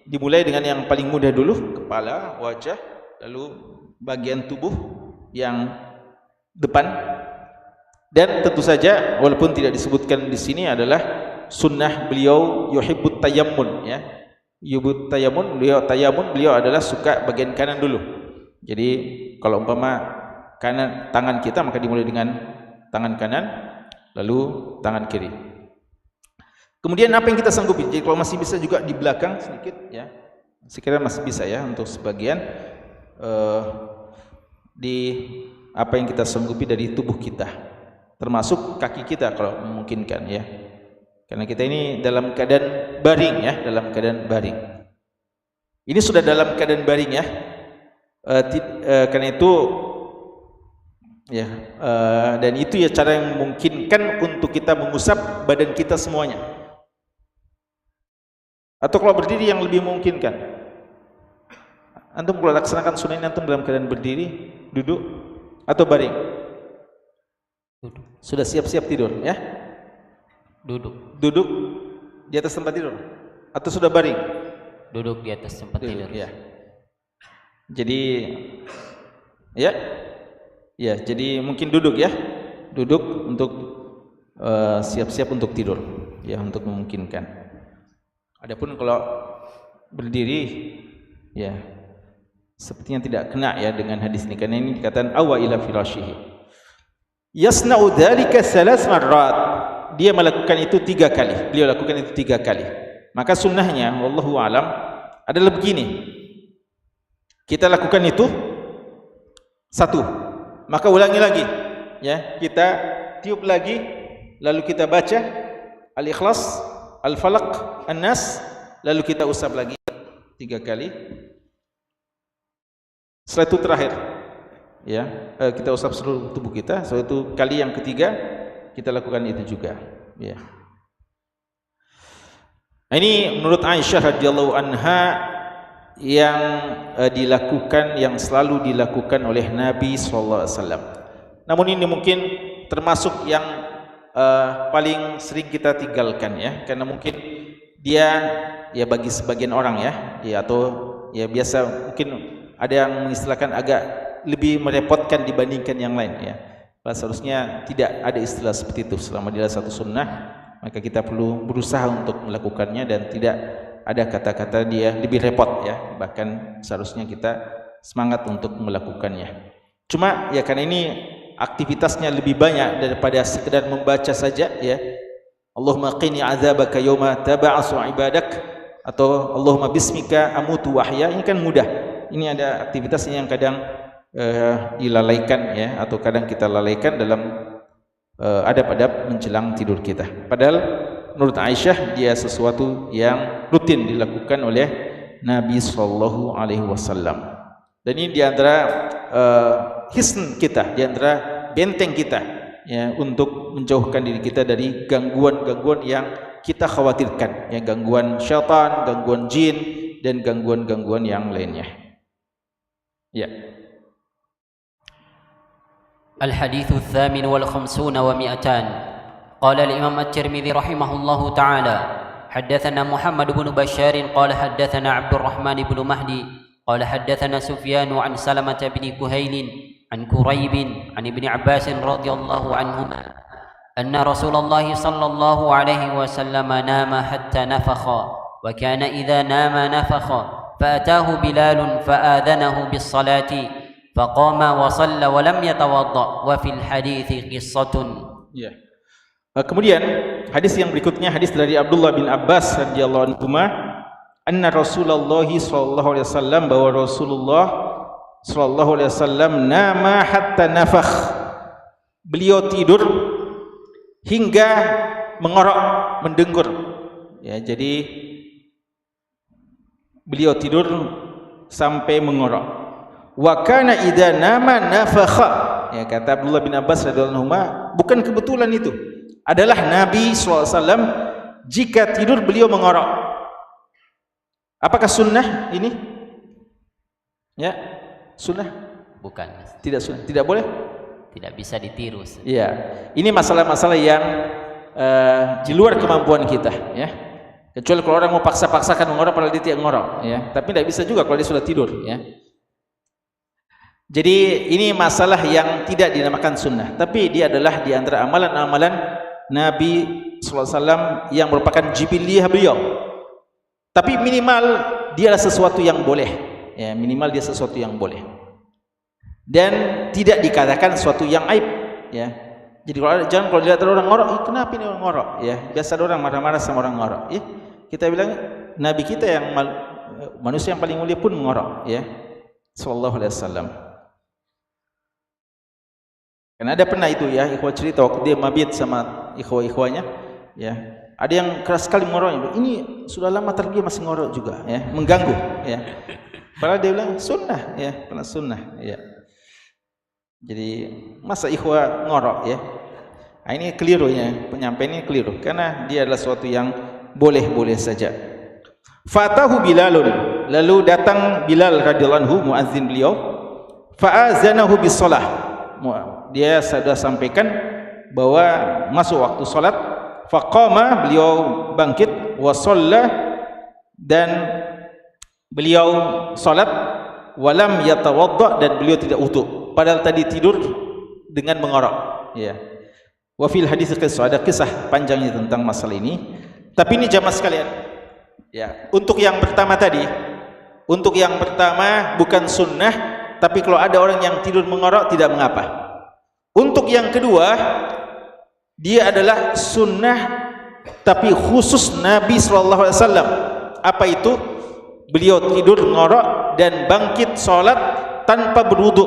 C: dimulai dengan yang paling mudah dulu, kepala, wajah, lalu bagian tubuh yang depan. Dan tentu saja walaupun tidak disebutkan di sini, adalah sunnah beliau yuhibbut tayammun ya. Yuhibbut tayammun, beliau adalah suka bagian kanan dulu. Jadi kalau umpama kanan tangan kita, maka dimulai dengan tangan kanan lalu tangan kiri. Kemudian apa yang kita sanggupi, jadi kalau masih bisa juga di belakang sedikit ya, sekiranya masih bisa ya untuk sebagian di apa yang kita sanggupi dari tubuh kita, termasuk kaki kita kalau memungkinkan ya, karena kita ini dalam keadaan baring ya, dalam keadaan baring. Ini sudah dalam keadaan baring ya, karena itu ya, dan itu ya cara yang memungkinkan untuk kita mengusap badan kita semuanya. Atau kalau berdiri yang lebih memungkinkan. Antum kalau laksanakan sunnah ini, antum dalam keadaan berdiri, duduk, atau baring?
D: Duduk.
C: Sudah siap-siap tidur ya? Duduk di atas tempat tidur, atau sudah baring?
D: Duduk di atas tempat tidur
C: ya. Jadi ya, ya, jadi mungkin duduk ya, duduk untuk siap-siap untuk tidur, ya, untuk memungkinkan. Adapun kalau berdiri, ya, sepertinya tidak kena ya dengan hadis ini, karena ini dikatakan awa ila firashihi. Yasna'u dzalika 3 marrat, dia melakukan itu 3 kali. Beliau lakukan itu 3 kali. Maka sunnahnya, wallahu alam, adalah begini: kita lakukan itu 1. Maka ulangi lagi ya, kita tiup lagi, lalu kita baca Al-Ikhlas, Al-Falaq, An-Nas, lalu kita usap lagi 3 kali. Setelah itu terakhir ya, kita usap seluruh tubuh kita. Setelah itu kali yang ketiga kita lakukan itu juga ya. Nah, ini menurut Aisyah radhiyallahu anha yang dilakukan, yang selalu dilakukan oleh Nabi SAW. Namun ini mungkin termasuk yang paling sering kita tinggalkan ya, karena mungkin dia ya bagi sebagian orang ya, atau ya biasa, mungkin ada yang mengistilahkan agak lebih merepotkan dibandingkan yang lain ya. Seharusnya tidak ada istilah seperti itu. Selama dia satu sunnah, maka kita perlu berusaha untuk melakukannya, dan tidak ada kata-kata dia lebih repot ya. Bahkan seharusnya kita semangat untuk melakukannya. Cuma ya karena ini aktivitasnya lebih banyak daripada sekedar membaca saja ya. Allahumma qini azabaka yauma tab'asu ibadak, atau Allahumma bismika amutu wahya. Ini kan mudah. Ini ada aktivitas yang kadang dilalaikan ya, atau kadang kita lalaikan dalam adab-adab menjelang tidur kita. Padahal menurut Aisyah dia sesuatu yang rutin dilakukan oleh Nabi sallallahu alaihi wasallam. Dan ini di antara hisn kita, di antara benteng kita ya, untuk menjauhkan diri kita dari gangguan-gangguan yang kita khawatirkan, ya, gangguan syaitan, gangguan jin, dan gangguan-gangguan yang lainnya. Ya.
D: الحديث الثامن والخمسون ومئتان قال الإمام الترمذي رحمه الله تعالى حدثنا محمد بن بشار قال حدثنا عبد الرحمن بن مهدي قال حدثنا سفيان عن سلمة بن كهيل عن كريب عن ابن عباس رضي الله عنهما أن رسول الله صلى الله عليه وسلم نام حتى نفخ وكان إذا نام نفخ فأتاه بلال فآذنه بالصلاة فقام وصلى ولم يتوضأ وفي الحديث قصة.
C: Ya. Kemudian hadis yang berikutnya, hadis dari Abdullah bin Abbas radhiyallahu anhuma, anna Rasulullah sallallahu alaihi wasallam, bahwa Rasulullah sallallahu alaihi wasallam nama hatta nafakh, beliau tidur hingga mengorok, mendengkur. Ya, jadi beliau tidur sampai mengorok. Wa kana idza nama nafakha. Ya, kata Abdullah bin Abbas radhiyallahu anhu, bukan kebetulan itu. Adalah Nabi SAW jika tidur beliau mengorok. Apakah sunnah ini? Ya, sunnah?
D: Bukan.
C: Tidak sunnah, tidak boleh?
D: Tidak bisa ditiru.
C: Iya, ini masalah-masalah yang di luar kemampuan kita, ya. Kecuali kalau orang mau paksa-paksakan mengorok padahal dia tidak mengorok, ya. Tapi tidak bisa juga kalau dia sudah tidur, ya. Jadi ini masalah yang tidak dinamakan sunnah, tapi dia adalah di antara amalan-amalan Nabi SAW yang merupakan jibiliyah beliau. Tapi minimal dia adalah sesuatu yang boleh, ya, minimal dia sesuatu yang boleh. Dan tidak dikatakan sesuatu yang aib, ya. Jadi jangan kalau dilihat orang ngorok, kenapa ini orang ngorok, ya. Biasa ada orang marah-marah sama orang ngorok, ya. Kita bilang Nabi kita yang manusia yang paling mulia pun ngorok, ya. Sallallahu alaihi wasallam. Karena ada pernah itu, ya, ikhwah cerita waktu dia mabit sama ikhwah-ikhwahnya, ya. Ada yang keras sekali ngoroknya. Ini sudah lama terbiasa masih ngorok juga, ya, mengganggu, ya. Padahal dia bilang sunnah, ya, pernah sunnah, ya. Jadi masa ikhwah ngorok, ya. Nah, ini kelirunya, penyampaian ini keliru karena dia adalah sesuatu yang boleh-boleh saja. Fatahu Bilalun, lalu datang Bilal radhiyallahu anhu, muazzin beliau. Fa'azanahu bis-shalah. Dia sudah sampaikan bahwa masuk waktu salat. Faqama, beliau bangkit, wa shalla, dan beliau salat, walam yatawadda, dan beliau tidak wudu, padahal tadi tidur dengan mengorok, ya. Wa fil hadis qissah, ada kisah panjangnya tentang masalah ini. Tapi ini jamaah sekalian, ya, untuk yang pertama tadi, untuk yang pertama bukan sunnah, tapi kalau ada orang yang tidur mengorok tidak mengapa. Untuk yang kedua, dia adalah sunnah tapi khusus Nabi SAW. Apa itu? Beliau tidur ngorok dan bangkit sholat tanpa berwudu,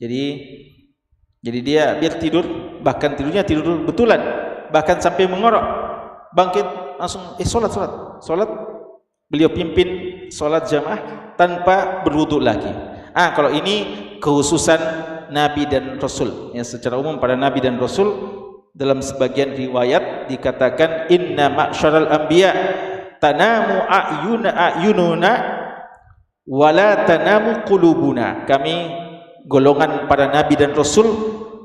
C: jadi dia biar tidur, bahkan tidurnya tidur betulan, bahkan sampai mengorok, bangkit langsung sholat. Beliau pimpin sholat jamaah tanpa berwudu lagi. Kalau ini khususan Nabi dan Rasul, ya, secara umum pada Nabi dan Rasul. Dalam sebagian riwayat dikatakan inna ma'syaral anbiya tanamu ayununa wala tanamu qulubuna. Kami golongan para Nabi dan Rasul,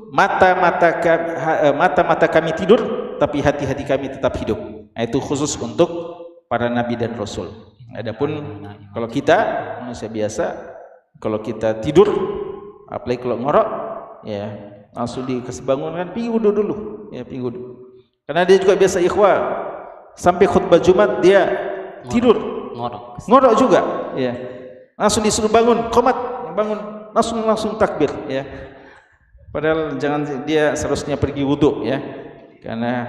C: mata-mata kami tidur tapi hati-hati kami tetap hidup. Itu khusus untuk para Nabi dan Rasul. Adapun kalau kita manusia biasa, kalau kita tidur, apalagi kalau ngorok, ya, langsung dikasih bangunkan, pergi wudu dulu, ya, pergi wudu. Karena dia juga biasa ikhwah, sampai khutbah Jumat dia tidur, ngorok juga, ya. Langsung disuruh bangun, qomat, bangun, langsung takbir, ya. Padahal jangan, dia seharusnya pergi wudu, ya, karena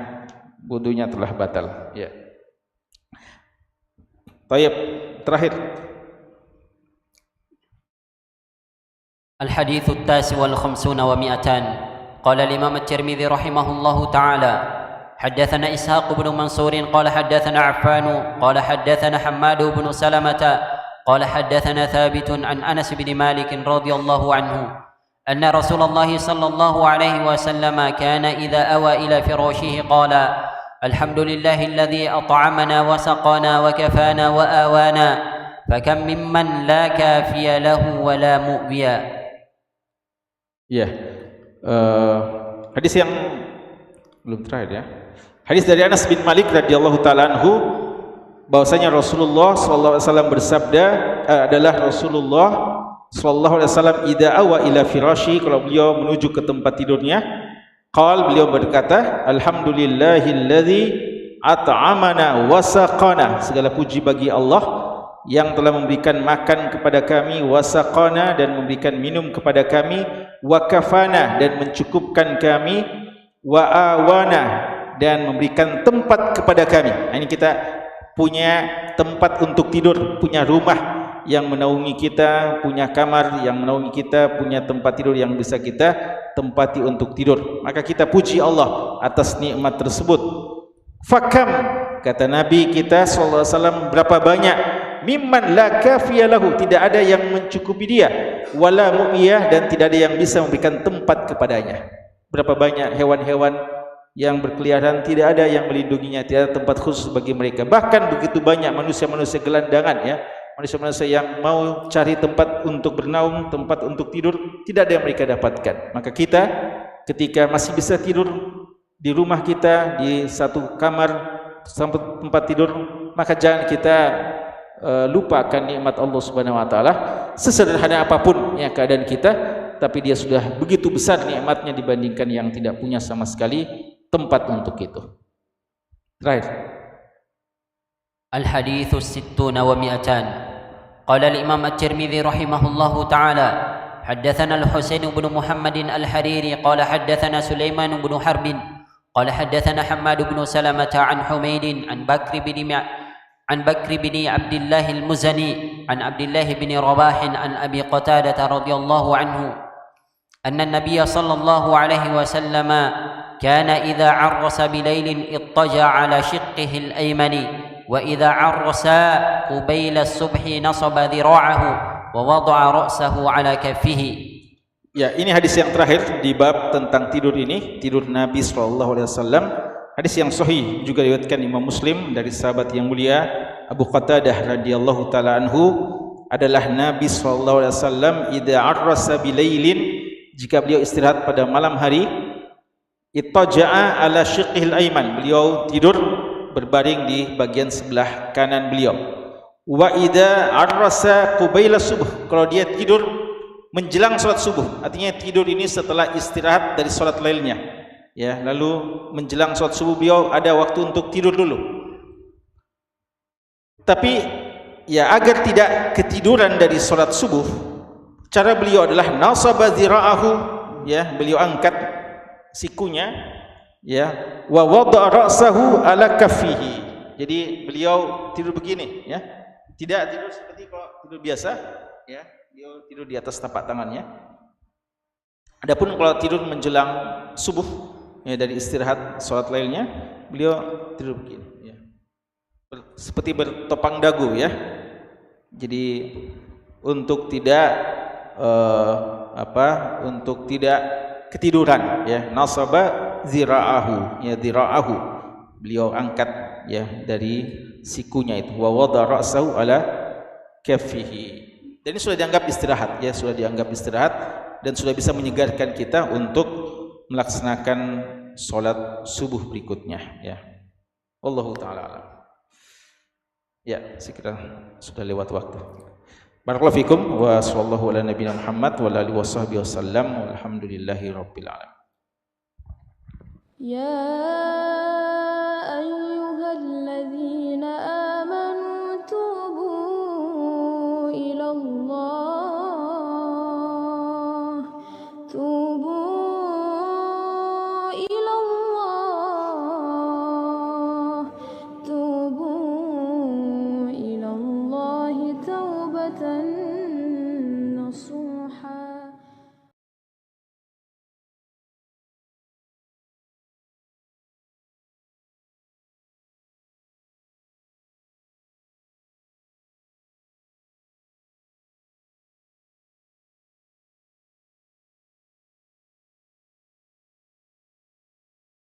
C: wudunya telah batal, ya. Baik, terakhir.
D: الحديث التاسع والخمسون ومئتان قال الإمام الترمذي رحمه الله تعالى حدثنا إسحاق بن منصور قال حدثنا عفان قال حدثنا حماد بن سلمة قال حدثنا ثابت عن أنس بن مالك رضي الله عنه أن رسول الله صلى الله عليه وسلم كان إذا أوى إلى فراشه قال Alhamdulillahi alladhi at'amana wa saqana wa kafana wa awana fakam mimman la kafiya lahu wa la mu'biya.
C: Ya, hadis yang belum terakhir ya. Hadis dari Anas bin Malik radhiyallahu taala anhu bahwasanya Rasulullah sallallahu alaihi wasallam bersabda, adalah Rasulullah sallallahu alaihi wasallam idza awa ila firasyi, kalau beliau menuju ke tempat tidurnya, beliau berkata, alhamdulillahilladzi at'amana wa saqana, segala puji bagi Allah yang telah memberikan makan kepada kami, wa saqana, dan memberikan minum kepada kami, wa kafana, dan mencukupkan kami, wa awana, dan memberikan tempat kepada kami. Ini kita punya tempat untuk tidur, punya rumah yang menaungi kita, punya kamar yang menaungi kita, punya tempat tidur yang bisa kita tempati untuk tidur. Maka kita puji Allah atas nikmat tersebut. Fakam, kata Nabi kita sallallahu alaihi wasallam, berapa banyak, mimman la kafiya lahu, tidak ada yang mencukupi dia, wala mu'iyah, dan tidak ada yang bisa memberikan tempat kepadanya. Berapa banyak hewan-hewan yang berkeliaran, tidak ada yang melindunginya, tidak ada tempat khusus bagi mereka. Bahkan begitu banyak manusia-manusia gelandangan, ya, manusia-manusia yang mau cari tempat untuk bernaung, tempat untuk tidur, tidak ada yang mereka dapatkan. Maka kita ketika masih bisa tidur di rumah kita, di satu kamar tempat tidur, maka jangan kita lupakan nikmat Allah Subhanahu wa taala. Sesederhana apapun ya keadaan kita, tapi dia sudah begitu besar nikmatnya dibandingkan yang tidak punya sama sekali tempat untuk itu. Terakhir.
D: الحديث 60 و200. قال الإمام الترمذي رحمه الله تعالى حدثنا الحسين بن محمد الحريري قال حدثنا سليمان بن حرب قال حدثنا حماد بن سلمة عن حميد عن بكر بن عبد الله المزني عن عبد الله بن رباح عن أبي قتادة رضي الله عنه أن النبي صلى الله عليه وسلم كان إذا عرس بليل اضطجع على شقه الأيمن وإذا عرس قبيل الصبح نصب ذراعه ووضع رأسه على كفه.
C: Ya, ini hadis yang terakhir di bab tentang tidur ini, tidur Nabi sallallahu alaihi wasallam. Hadis yang sahih juga diriwayatkan Imam Muslim dari sahabat yang mulia Abu Qatadah radhiyallahu taala anhu, adalah Nabi sallallahu alaihi wasallam idza arrasa bilailin, jika beliau istirahat pada malam hari, ittaja'a ala syiqqihil aiman, beliau tidur berbaring di bagian sebelah kanan beliau. Wa idza arrasa qubaila subuh, kalau dia tidur menjelang salat subuh, artinya tidur ini setelah istirahat dari salat lailnya, ya, lalu menjelang salat subuh beliau ada waktu untuk tidur dulu. Tapi ya, agar tidak ketiduran dari salat subuh, cara beliau adalah nasaba zira'ahu, ya, beliau angkat sikunya, ya, wa wada'a ra'sahu ala kaffihi. Jadi beliau tidur begini, ya. Tidak tidur seperti kalau tidur biasa, ya. Beliau tidur di atas tapak tangannya. Adapun kalau tidur menjelang subuh, ya, dari istirahat salat lailnya, beliau tidur begini, ya. Seperti bertopang dagu, ya. Jadi untuk tidak untuk tidak ketiduran, ya, nasaba zira'ahu, ya, zira'ahu, beliau angkat, ya, dari sikunya itu, wa wada ra'sahu ala kaffihi. Dan ini sudah dianggap istirahat, ya, sudah dianggap istirahat dan sudah bisa menyegarkan kita untuk melaksanakan salat subuh berikutnya, ya. Wallahu taala alam. Ya, sekira sudah lewat waktu. Barakallahu fikum wa sallallahu ala nabiyina Muhammad wa alihi washabbihi wasallam walhamdulillahi rabbil alamin.
B: يا أيها الذين آمنوا توبوا إلى الله